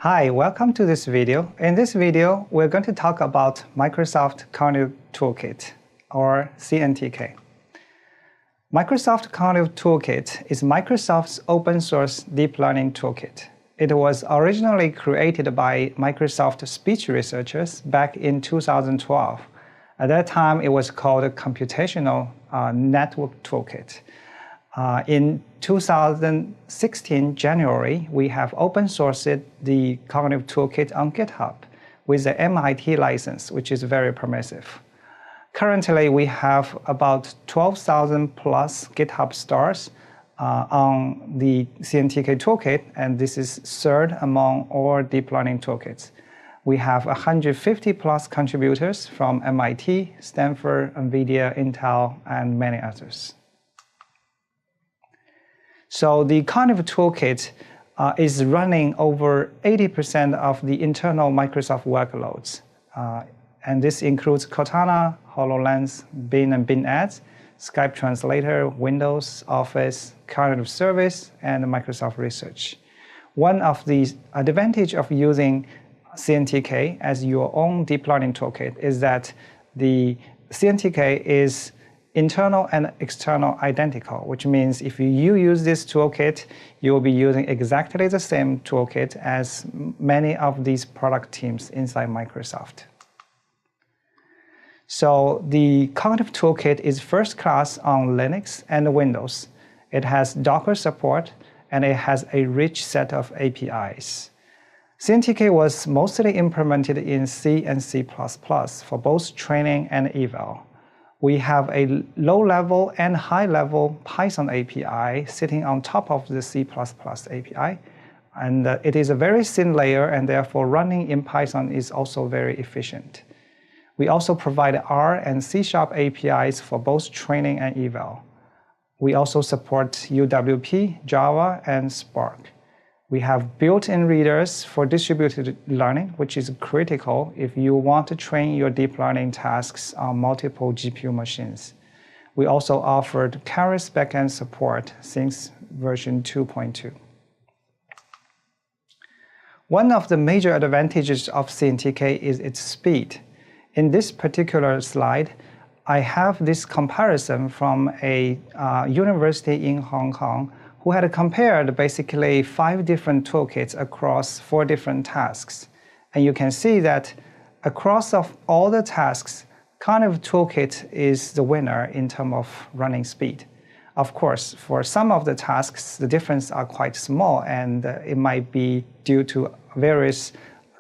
Hi, welcome to this video. In this video, we're going to talk about Microsoft Cognitive Toolkit, or CNTK. Microsoft Cognitive Toolkit is Microsoft's open source deep learning toolkit. It was originally created by Microsoft speech researchers back in 2012. At that time, it was called a Computational Network Toolkit. In 2016, January, we have open sourced the Cognitive Toolkit on GitHub with the MIT license, which is very permissive. Currently, we have about 12,000 plus GitHub stars on the CNTK toolkit, and this is third among all deep learning toolkits. We have 150 plus contributors from MIT, Stanford, NVIDIA, Intel, and many others. So the Cognitive Toolkit is running over 80% of the internal Microsoft workloads. And this includes Cortana, HoloLens, Bing and Bing Ads, Skype Translator, Windows, Office, Cognitive Service, and Microsoft Research. One of the advantages of using CNTK as your own deep learning toolkit is that the CNTK is internal and external identical, which means if you use this toolkit, you will be using exactly the same toolkit as many of these product teams inside Microsoft. So the Cognitive Toolkit is first class on Linux and Windows. It has Docker support, and it has a rich set of APIs. CNTK was mostly implemented in C and C++ for both training and eval. We have a low-level and high-level Python API sitting on top of the C++ API. And it is a very thin layer, and therefore running in Python is also very efficient. We also provide R and C# APIs for both training and eval. We also support UWP, Java, and Spark. We have built-in readers for distributed learning, which is critical if you want to train your deep learning tasks on multiple GPU machines. We also offered Keras backend support since version 2.2. One of the major advantages of CNTK is its speed. In this particular slide, I have this comparison from a university in Hong Kong who had compared basically 5 different toolkits across 4 different tasks. And you can see that across all the tasks, Cognitive Toolkit is the winner in terms of running speed. Of course, for some of the tasks, the difference are quite small, and it might be due to various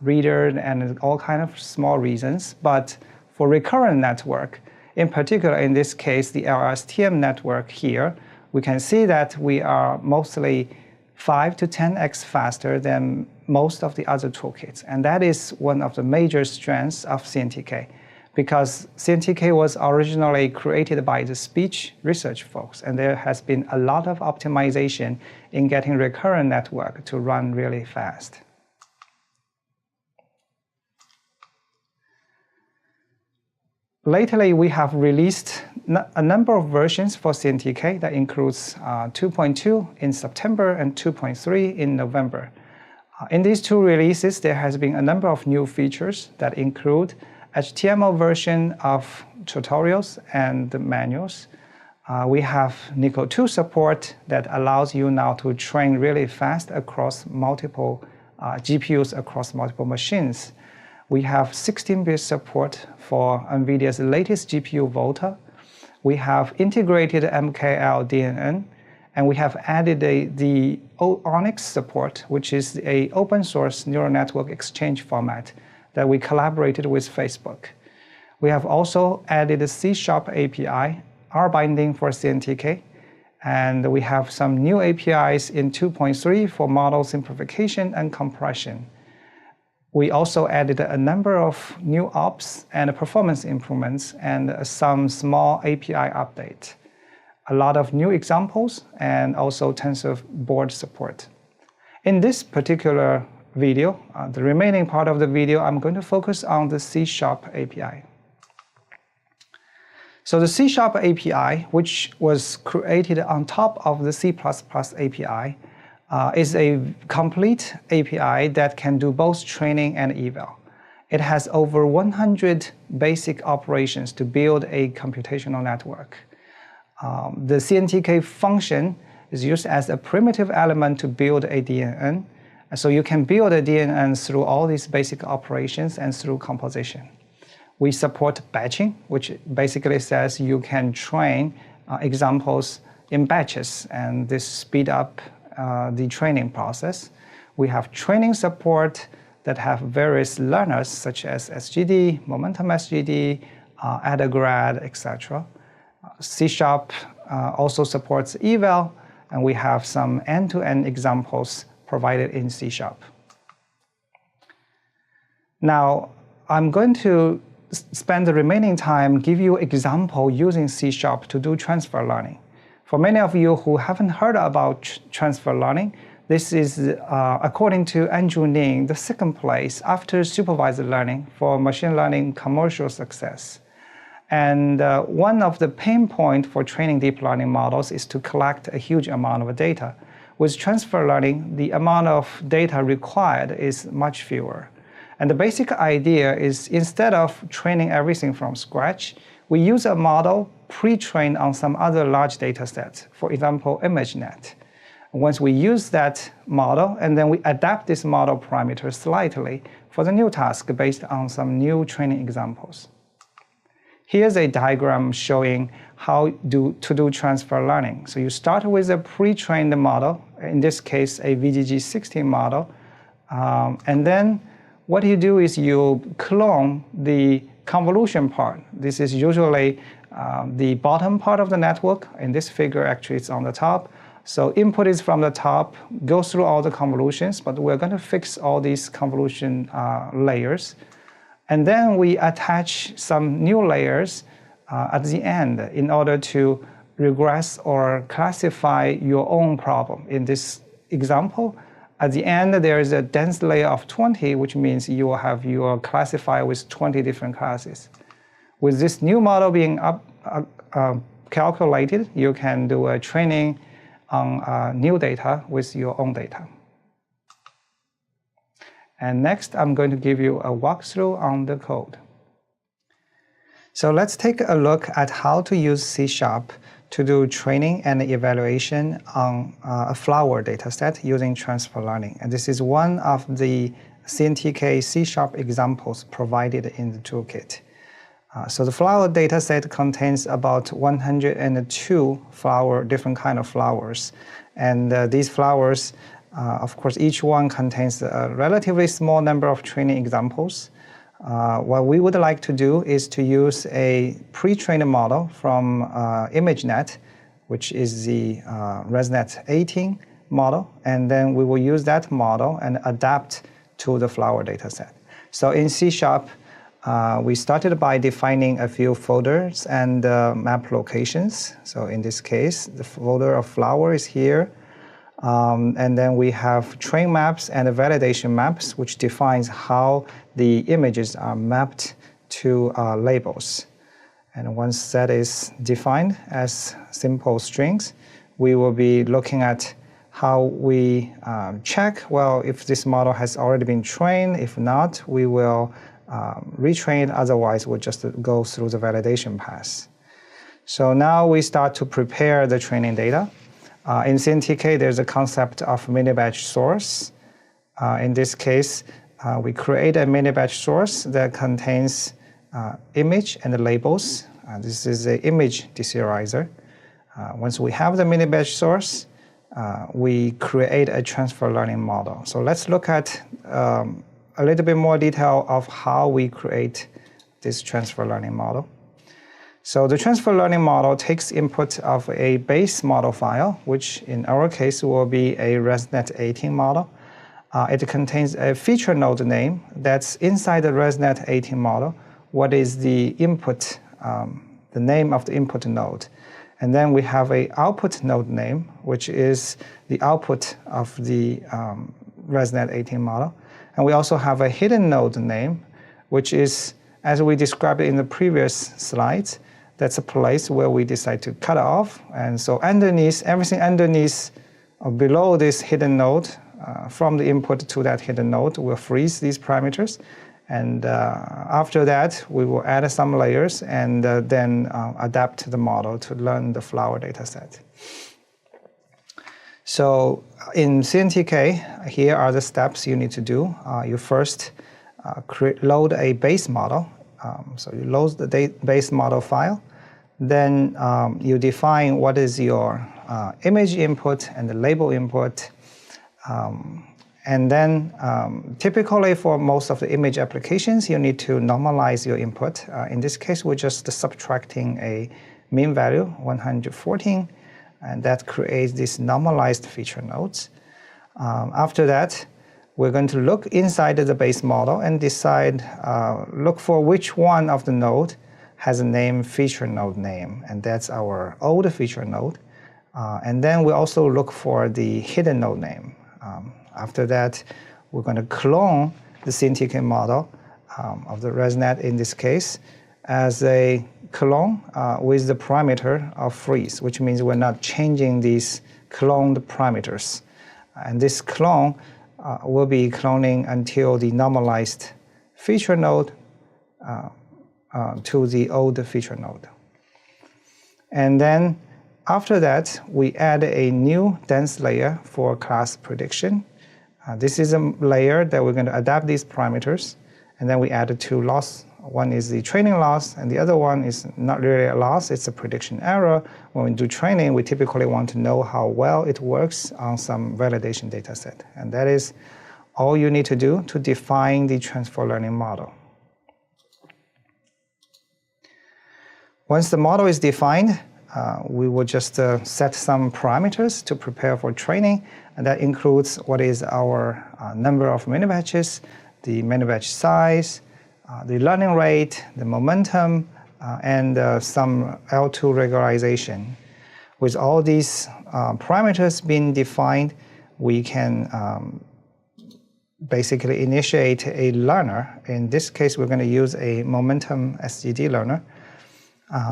reader and all kinds of small reasons. But for recurrent network, in particular in this case, the LSTM network here, we can see that we are mostly 5 to 10x faster than most of the other toolkits. And that is one of the major strengths of CNTK, because CNTK was originally created by the speech research folks, and there has been a lot of optimization in getting recurrent network to run really fast. Lately, we have released a number of versions for CNTK that includes 2.2 in September and 2.3 in November. In these 2 releases, there has been a number of new features that include HTML version of tutorials and manuals. We have Nico 2 support that allows you now to train really fast across multiple GPUs across multiple machines. We have 16-bit support for NVIDIA's latest GPU Volta. We have integrated MKL DNN, and we have added the Onyx support, which is an open source neural network exchange format that we collaborated with Facebook. We have also added a C# API, R binding for CNTK, and we have some new APIs in 2.3 for model simplification and compression. We also added a number of new ops and performance improvements and some small API update. A lot of new examples and also TensorBoard support. In this particular video, the remaining part of the video, I'm going to focus on the C# API. So the C# API, which was created on top of the C++ API, is a complete API that can do both training and eval. It has over 100 basic operations to build a computational network. The CNTK function is used as a primitive element to build a DNN. So you can build a DNN through all these basic operations and through composition. We support batching, which basically says you can train examples in batches, and this speed up the training process. We have training support that have various learners such as SGD, Momentum SGD, AdaGrad, etc. C# also supports eval, and we have some end-to-end examples provided in C#. Now, I'm going to spend the remaining time give you example using C# to do transfer learning. For many of you who haven't heard about transfer learning, this is, according to Andrew Ning, the second place after supervised learning for machine learning commercial success. And one of the pain points for training deep learning models is to collect a huge amount of data. With transfer learning, the amount of data required is much fewer. And the basic idea is instead of training everything from scratch, we use a model pre-trained on some other large data set, for example, ImageNet. Once we use that model, and then we adapt this model parameter slightly for the new task based on some new training examples. Here's a diagram showing how to do transfer learning. So you start with a pre-trained model, in this case a VGG16 model, and then what you do is you clone the convolution part. This is usually the bottom part of the network. In this figure, actually, it's on the top. So input is from the top, goes through all the convolutions, but we're going to fix all these convolution layers. And then we attach some new layers at the end in order to regress or classify your own problem. In this example, at the end, there is a dense layer of 20, which means you will have your classifier with 20 different classes. With this new model being calculated, you can do a training on new data with your own data. And next, I'm going to give you a walkthrough on the code. So let's take a look at how to use C# to do training and evaluation on a flower dataset using transfer learning. And this is one of the CNTK C# examples provided in the toolkit. So the flower dataset contains about 102 different kind of flowers. And these flowers, of course, each one contains a relatively small number of training examples. What we would like to do is to use a pre-trained model from ImageNet, which is the ResNet 18 model, and then we will use that model and adapt to the flower dataset. So in C#, we started by defining a few folders and map locations. So in this case, the folder of flower is here. And then we have train maps and validation maps, which defines how the images are mapped to labels. And once that is defined as simple strings, we will be looking at how we check, well, if this model has already been trained. If not, we will retrain. Otherwise, we'll just go through the validation pass. So now we start to prepare the training data. In CNTK, there's a concept of mini-batch source. In this case, we create a mini-batch source that contains image and labels. This is an image deserializer. Once we have the mini-batch source, we create a transfer learning model. So let's look at a little bit more detail of how we create this transfer learning model. So the transfer learning model takes input of a base model file, which in our case will be a ResNet 18 model. It contains a feature node name that's inside the ResNet 18 model. What is the input, the name of the input node? And then we have a output node name, which is the output of the ResNet 18 model. And we also have a hidden node name, which is, as we described in the previous slides, that's a place where we decide to cut off. And so underneath, everything underneath below this hidden node, from the input to that hidden node, we'll freeze these parameters. And after that, we will add some layers and then adapt the model to learn the flower dataset. So in CNTK, here are the steps you need to do. You first load a base model. So you load the base model file. Then you define what is your image input and the label input. And then typically for most of the image applications, you need to normalize your input. In this case, we're just subtracting a mean value, 114, and that creates these normalized feature nodes. After that, we're going to look inside the base model and decide, look for which one of the node has a name feature node name, and that's our old feature node. And then we also look for the hidden node name. After that, we're going to clone the CNTK model of the ResNet in this case as a clone with the parameter of freeze, which means we're not changing these cloned parameters. And this clone will be cloning until the normalized feature node to the old feature node. And then after that, we add a new dense layer for class prediction. This is a layer that we're going to adapt these parameters, and then we add two loss. One is the training loss, and the other one is not really a loss, it's a prediction error. When we do training, we typically want to know how well it works on some validation data set. And that is all you need to do to define the transfer learning model. Once the model is defined, we will just set some parameters to prepare for training, and that includes what is our number of mini-batches, the mini-batch size, the learning rate, the momentum, and some L2 regularization. With all these parameters being defined, we can basically initiate a learner. In this case, we're going to use a momentum SGD learner.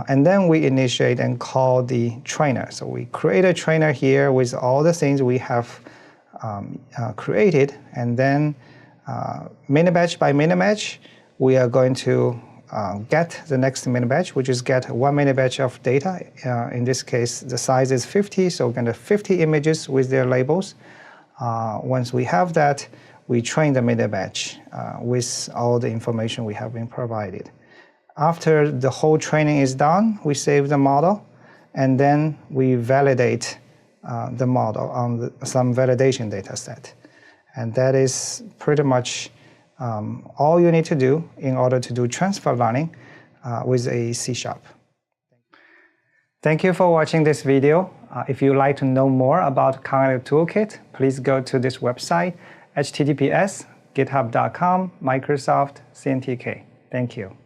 And then we initiate and call the trainer. So we create a trainer here with all the things we have created, and then mini-batch by mini-batch, we are going to get the next mini-batch, which is get one mini-batch of data. In this case, the size is 50, so we're going to 50 images with their labels. Once we have that, we train the mini-batch with all the information we have been provided. After the whole training is done, we save the model, and then we validate the model on some validation data set. And that is pretty much all you need to do in order to do transfer learning with a C#. Thank you for watching this video. If you'd like to know more about Cognitive Toolkit, please go to this website, https://github.com/Microsoft CNTK. Thank you.